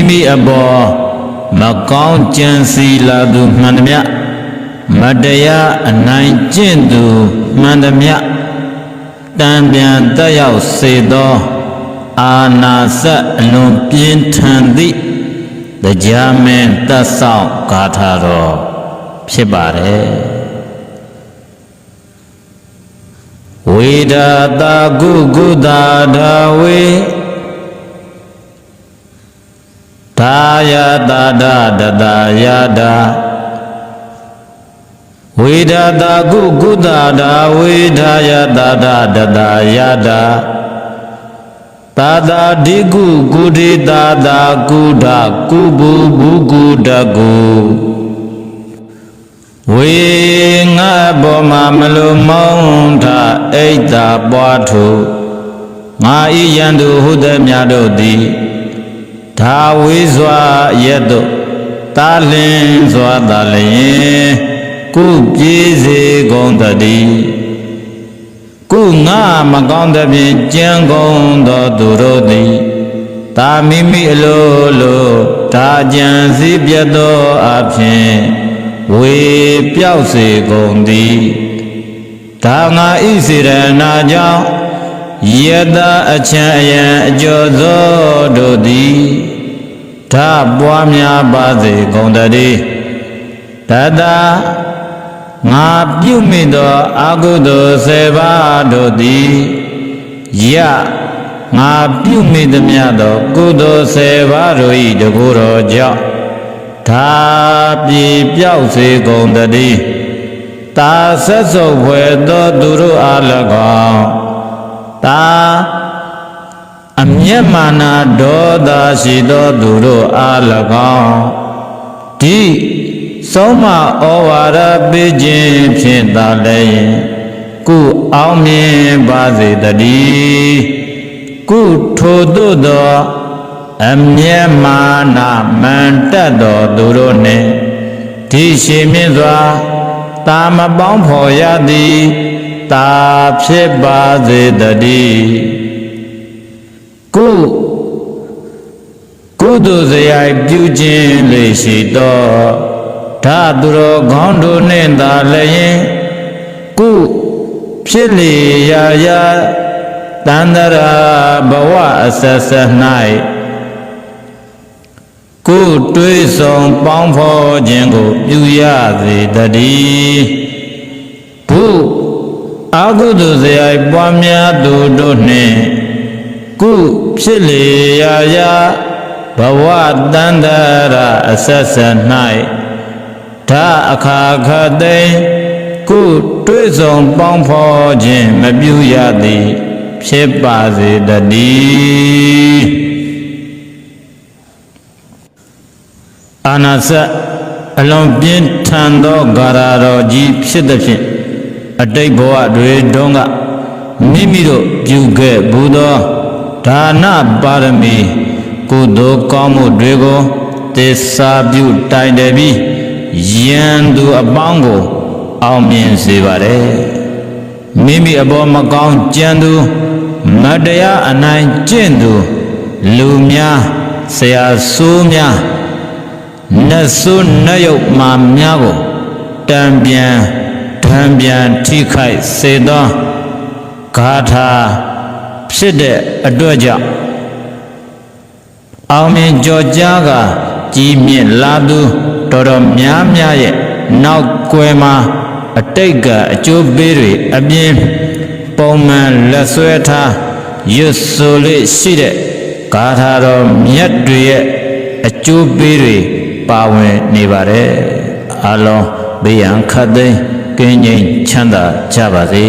မိအပေါ်မကောင်းကြံစီလာသူမှန်သမျှမတရားအနိုင်ကျင့်သူမှန်သမျှတံပြန်တက်ရောက်စေသောအာနာစအလွန်ပြင်းထန်သည့်တရားမင်းတတ်ဆောင်ဂါထာတော်ဖြစ်ပါတယ်ဝေဒတာကုကုတာဒါဝေသာယတာဒတတယတာဝေဒတာကုကုတာဒါဝေသာယတာဒတတယတာသာသာဒီကုကုဒေသာသာကုဒကုဘူဘူကုဒကုဝေငါဘောမမလိုမောင်းထအိတ်သာပွားထုငါဤယံသူဟုသည်များတို့သည်ဒါဝေစွာရက်တို့တာလင်းစွာတာလျင်ကုပြေးစေကုန်တည်းကုငါမကောင်းသဖြင့်ကြံကုန်သောသူတို့သည်တာမိမိအလိုလိုဒါကြံစည်းပြတ်သောအဖြစ်ဝေပြောက်စေကုန်သည်ဒါငါဤစေရနာကြောင့်ယတအချံအယံအကျော်သောတို့သည်ဒါပွားများပါစေကုန်တည်းတတငါပြုမိသောအကုသိုလ်7ပါးတို့သည်ယငါပြုမိသမျှသောကုသိုလ်7ပါးတို့၏တကူတော်ကြောင့်ဒါပြေပြောက်စေကုန်တည်းတာဆက်စုပ်ဖွယ်သောသူတို့အား၎င်းတာအမျက်မာနဒေါသရှိသောသူတို့အား၎င်းဒီဆုံးမဩဝါဒပေးခြင်းဖြင့်သာလည်းကုအောင်မြင်ပါစေတည်းကုထိုသို့သောအမျက်မာနမန်တက်သောသူတို့နှင့်ဒီရှိမြင့်စွာတာမပေါင်းဖော်ရသည်တာဖြစ်ပါစေတည်းကုသိုလ်စရိုက်ပြုခြင်းလေရှိသောဒါသူတော်ကောင်းတို့နှင့်သာလည်းကုဖြစ်လေရာရာတန္တရာဘဝအဆက်ဆက်၌ကုတွေးဆောင်ပေါင်းဖော်ခြင်းကိုပြုရစေတည်းဘုအကုသိုလ်စရိုက်ပွားများသူတို့နှင့်ကုဖြစ်လေရာရာဘဝတန္တရာအဆက်ဆက်၌ဒါအခါခသိကုတွေးဆောင်ပေါင်းဖော်ခြင်းမပြုရသည်ဖြစ်ပါစေတည်းအာနာစအလွန်ပြင်းထန်သောဂါရတော်ကြီးဖြစ်သဖြင့်အတိတ်ဘဝတွေတုန်းကမိမိတို့ပြုခဲ့ဘူးသောဒါနပါရမီကုသိုလ်ကောင်းမှုတွေကိုသစ္စာပြုတိုင်တယ်ပြီးယံသူအပေါင်းကိုအောင်မြင်စေပါတယ်မိမိအပေါ်မကောင်းကြံသူမတရားအနိုင်ကျင့်သူလူများဆရာဆိုးများနတ်ဆိုးနတ်ရုပ်မာများကိုတံပြန်ဓံပြန်ထိခိုက်စေသောဂါထာဖြစ်တဲ့အတွက်ကြောင့်အောင်မြင်ကြော်ကြားကကြီးမြင့်လာသူတော်တော်များများရဲ့နောက်ကွယ်မှာအတိတ်ကအကျိုးပေးတွေအပြင်ပုံမှန်လက်ဆွဲထားရွတ်ဆိုလေးရှိတဲ့ဂါထာတော်မြတ်တွေရဲ့အကျိုးပေးတွေပါဝင်နေပါတယ်အလုံးဘေးရန်ခတ်သိမ်းကင်းငြိမ်းချမ်းသာကြပါစေ